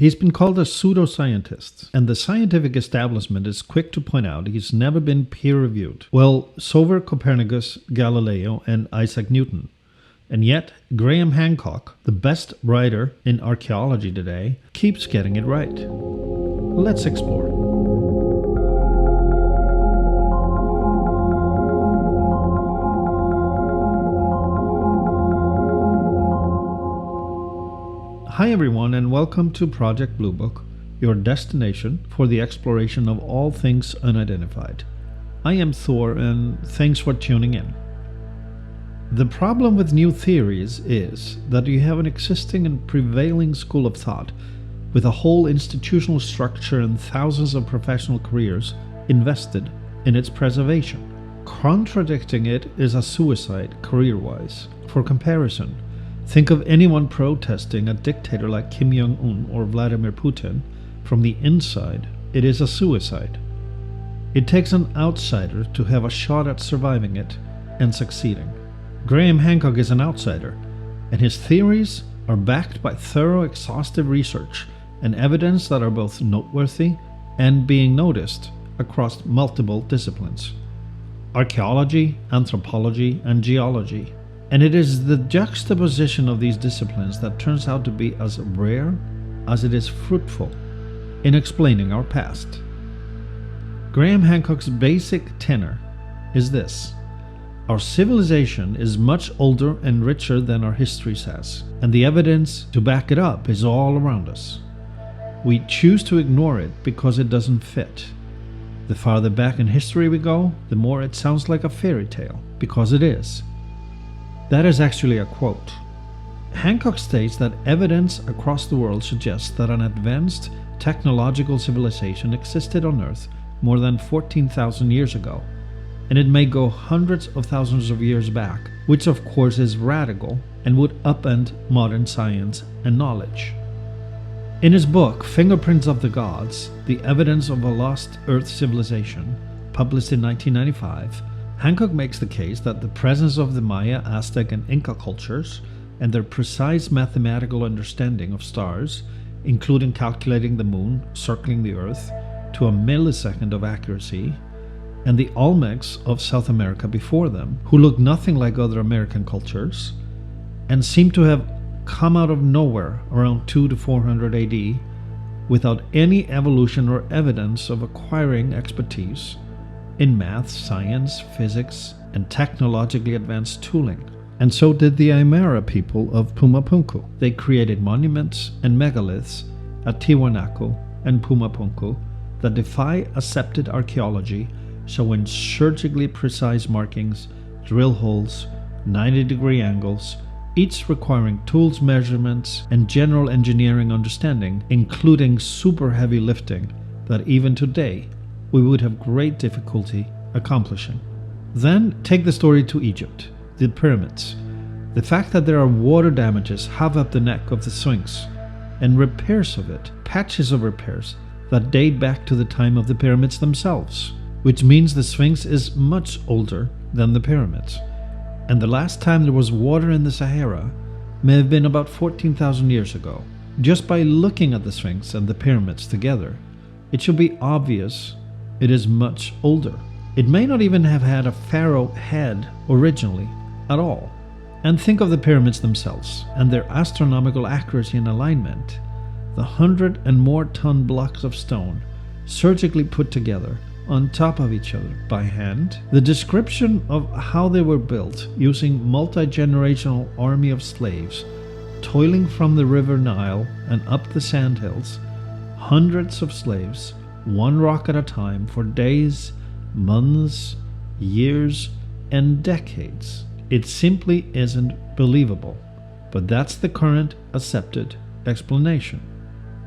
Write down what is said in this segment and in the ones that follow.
He's been called a pseudoscientist, and the scientific establishment is quick to point out he's never been peer-reviewed. Well, so were Copernicus, Galileo, and Isaac Newton. And yet, Graham Hancock, the best writer in archaeology today, keeps getting it right. Let's explore. Hi everyone, and welcome to Project Bluebook, your destination for the exploration of all things unidentified. I am Thor, and thanks for tuning in. The problem with new theories is that you have an existing and prevailing school of thought with a whole institutional structure and thousands of professional careers invested in its preservation. Contradicting it is a suicide career-wise. For comparison, think of anyone protesting a dictator like Kim Jong-un or Vladimir Putin. From the inside, it is a suicide. It takes an outsider to have a shot at surviving it and succeeding. Graham Hancock is an outsider, and his theories are backed by thorough, exhaustive research and evidence that are both noteworthy and being noticed across multiple disciplines: archaeology, anthropology, and geology. And it is the juxtaposition of these disciplines that turns out to be as rare as it is fruitful in explaining our past. Graham Hancock's basic tenor is this: our civilization is much older and richer than our history says, and the evidence to back it up is all around us. We choose to ignore it because it doesn't fit. The farther back in history we go, the more it sounds like a fairy tale, because it is. That is actually a quote. Hancock states that evidence across the world suggests that an advanced technological civilization existed on Earth more than 14,000 years ago, and it may go hundreds of thousands of years back, which of course is radical and would upend modern science and knowledge. In his book, Fingerprints of the Gods, The Evidence of a Lost Earth Civilization, published in 1995, Hancock makes the case that the presence of the Maya, Aztec, and Inca cultures and their precise mathematical understanding of stars, including calculating the moon circling the Earth to a millisecond of accuracy, and the Olmecs of South America before them, who look nothing like other American cultures, and seem to have come out of nowhere around 200 to 400 AD without any evolution or evidence of acquiring expertise in math, science, physics, and technologically advanced tooling. And so did the Aymara people of Pumapunku. They created monuments and megaliths at Tiwanaku and Pumapunku that defy accepted archaeology, showing surgically precise markings, drill holes, 90-degree angles, each requiring tools, measurements, and general engineering understanding, including super heavy lifting that even today we would have great difficulty accomplishing. Then take the story to Egypt, the pyramids. The fact that there are water damages half up the neck of the Sphinx, and repairs of it, patches of repairs that date back to the time of the pyramids themselves, which means the Sphinx is much older than the pyramids. And the last time there was water in the Sahara may have been about 14,000 years ago. Just by looking at the Sphinx and the pyramids together, it should be obvious it is much older. It may not even have had a pharaoh head originally at all. And think of the pyramids themselves and their astronomical accuracy and alignment. The 100 and more ton blocks of stone surgically put together on top of each other by hand. The description of how they were built using multi-generational army of slaves toiling from the river Nile and up the sandhills, hundreds of slaves, one rock at a time, for days, months, years, and decades. It simply isn't believable, but that's the current accepted explanation.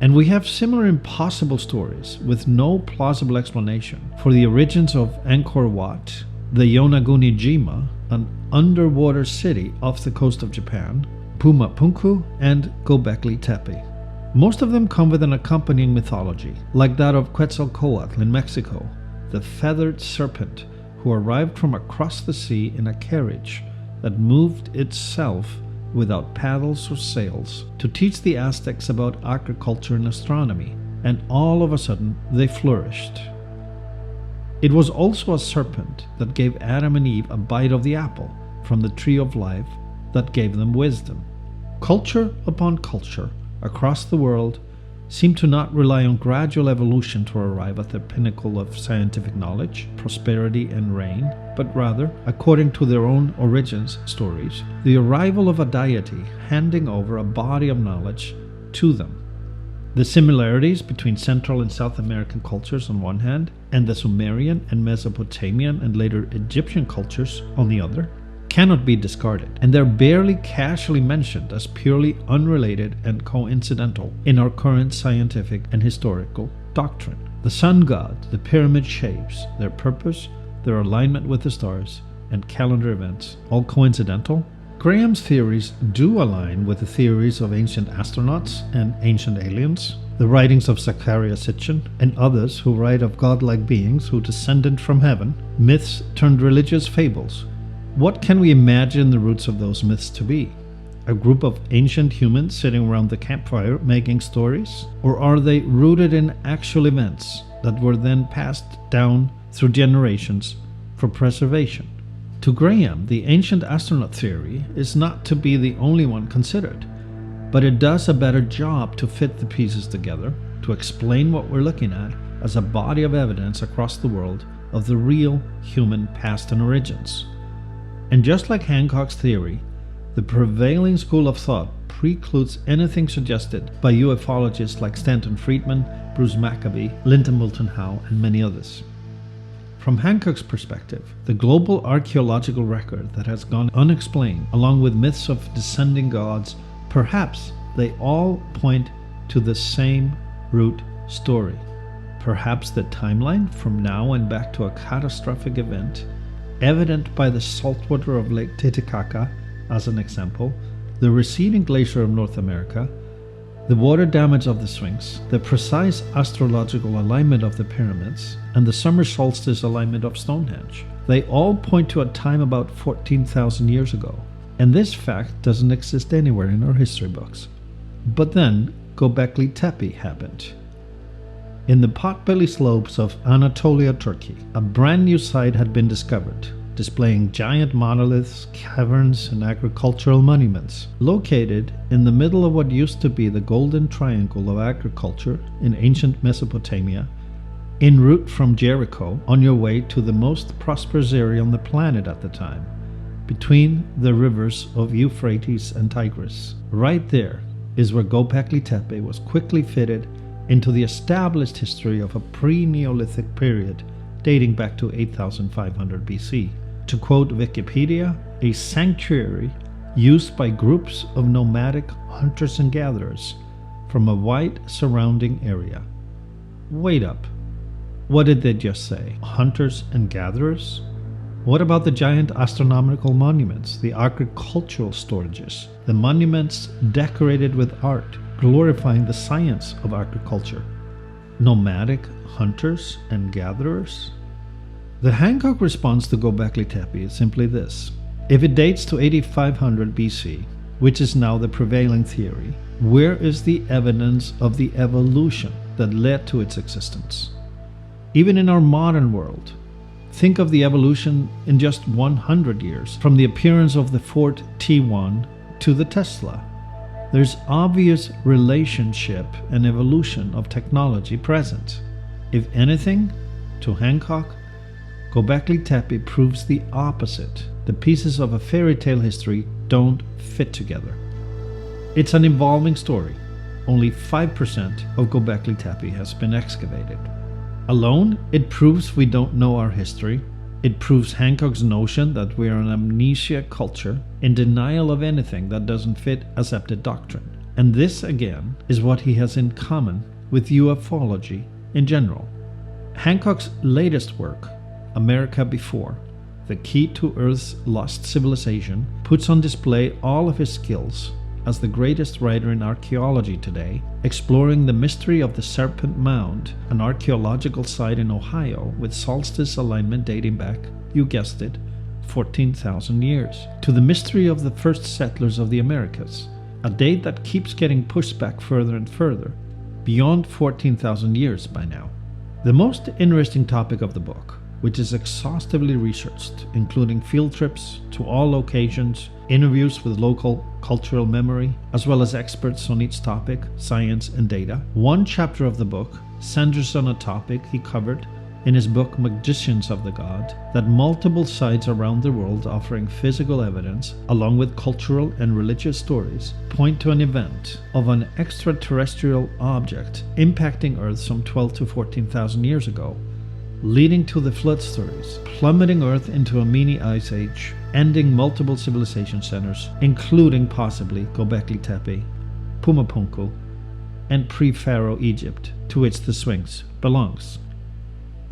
And we have similar impossible stories with no plausible explanation for the origins of Angkor Wat, the Yonaguni-jima, an underwater city off the coast of Japan, Pumapunku, and Göbekli Tepe. Most of them come with an accompanying mythology, like that of Quetzalcoatl in Mexico, the feathered serpent who arrived from across the sea in a carriage that moved itself without paddles or sails to teach the Aztecs about agriculture and astronomy, and all of a sudden they flourished. It was also a serpent that gave Adam and Eve a bite of the apple from the tree of life that gave them wisdom. Culture upon culture across the world seem to not rely on gradual evolution to arrive at the pinnacle of scientific knowledge, prosperity, and reign, but rather, according to their own origins stories, the arrival of a deity handing over a body of knowledge to them. The similarities between Central and South American cultures on one hand, and the Sumerian and Mesopotamian and later Egyptian cultures on the other, cannot be discarded, and they're barely casually mentioned as purely unrelated and coincidental in our current scientific and historical doctrine. The sun god, the pyramid shapes, their purpose, their alignment with the stars, and calendar events, all coincidental? Graham's theories do align with the theories of ancient astronauts and ancient aliens, the writings of Zecharia Sitchin, and others who write of godlike beings who descended from heaven, myths turned religious fables. What can we imagine the roots of those myths to be? A group of ancient humans sitting around the campfire making stories? Or are they rooted in actual events that were then passed down through generations for preservation? To Graham, the ancient astronaut theory is not to be the only one considered, but it does a better job to fit the pieces together, to explain what we're looking at as a body of evidence across the world of the real human past and origins. And just like Hancock's theory, the prevailing school of thought precludes anything suggested by ufologists like Stanton Friedman, Bruce Maccabee, Linton Moulton Howe, and many others. From Hancock's perspective, the global archaeological record that has gone unexplained, along with myths of descending gods, perhaps they all point to the same root story. Perhaps the timeline from now and back to a catastrophic event, evident by the saltwater of Lake Titicaca as an example, the receding glacier of North America, the water damage of the Sphinx, the precise astrological alignment of the pyramids, and the summer solstice alignment of Stonehenge. They all point to a time about 14,000 years ago, and this fact doesn't exist anywhere in our history books. But then, Göbekli Tepe happened. In the potbelly slopes of Anatolia, Turkey, a brand new site had been discovered, displaying giant monoliths, caverns, and agricultural monuments. Located in the middle of what used to be the Golden Triangle of agriculture in ancient Mesopotamia, en route from Jericho on your way to the most prosperous area on the planet at the time, between the rivers of Euphrates and Tigris. Right there is where Göbekli Tepe was quickly fitted into the established history of a pre-Neolithic period dating back to 8500 BC. To quote Wikipedia, a sanctuary used by groups of nomadic hunters and gatherers from a wide surrounding area. Wait up. What did they just say? Hunters and gatherers? What about the giant astronomical monuments, the agricultural storages, the monuments decorated with art, glorifying the science of agriculture? Nomadic hunters and gatherers? The Hancock response to Göbekli Tepe is simply this. If it dates to 8500 BC, which is now the prevailing theory, where is the evidence of the evolution that led to its existence? Even in our modern world, think of the evolution in just 100 years, from the appearance of the Ford T1 to the Tesla. There's obvious relationship and evolution of technology present. If anything, to Hancock, Göbekli Tepe proves the opposite. The pieces of a fairy tale history don't fit together. It's an evolving story. Only 5% of Göbekli Tepe has been excavated. Alone, it proves we don't know our history. It proves Hancock's notion that we are an amnesia culture in denial of anything that doesn't fit accepted doctrine. And this, again, is what he has in common with ufology in general. Hancock's latest work, America Before, The Key to Earth's Lost Civilization, puts on display all of his skills as the greatest writer in archaeology today, exploring the mystery of the Serpent Mound, an archaeological site in Ohio with solstice alignment dating back, you guessed it, 14,000 years, to the mystery of the first settlers of the Americas, a date that keeps getting pushed back further and further, beyond 14,000 years by now. The most interesting topic of the book, which is exhaustively researched, including field trips to all locations, interviews with local cultural memory, as well as experts on each topic, science and data. One chapter of the book centers on a topic he covered in his book Magicians of the God, that multiple sites around the world offering physical evidence, along with cultural and religious stories, point to an event of an extraterrestrial object impacting Earth some 12 to 14,000 years ago, leading to the flood stories, plummeting Earth into a mini ice age, ending multiple civilization centers, including possibly Göbekli Tepe, Pumapunku, and pre-Pharaoh Egypt, to which the Sphinx belongs.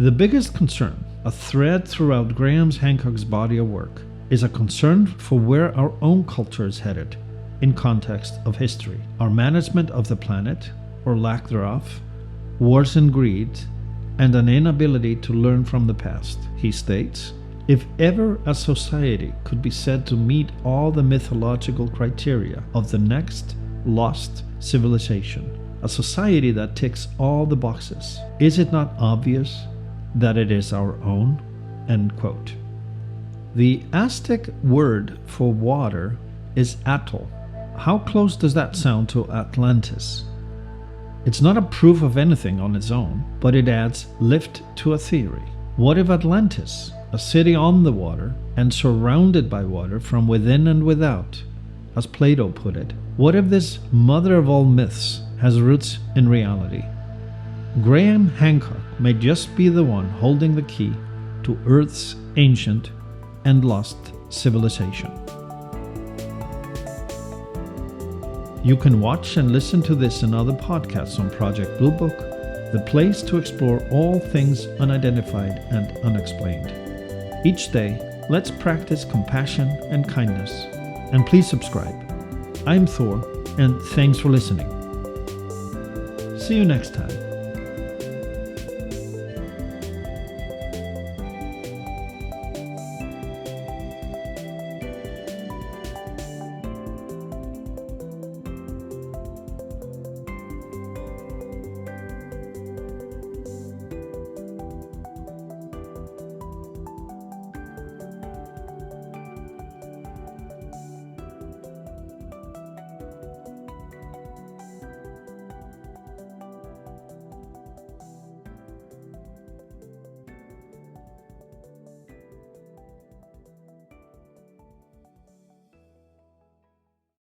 The biggest concern, a thread throughout Graham Hancock's body of work, is a concern for where our own culture is headed in context of history, our management of the planet, or lack thereof, wars and greed, and an inability to learn from the past. He states, if ever a society could be said to meet all the mythological criteria of the next lost civilization, a society that ticks all the boxes, is it not obvious that it is our own? End quote. The Aztec word for water is atl. How close does that sound to Atlantis? It's not a proof of anything on its own, but it adds lift to a theory. What if Atlantis, a city on the water and surrounded by water from within and without, as Plato put it, what if this mother of all myths has roots in reality? Graham Hancock may just be the one holding the key to Earth's ancient and lost civilization. You can watch and listen to this and other podcasts on Project Bluebook, the place to explore all things unidentified and unexplained. Each day, let's practice compassion and kindness. And please subscribe. I'm Thor, and thanks for listening. See you next time.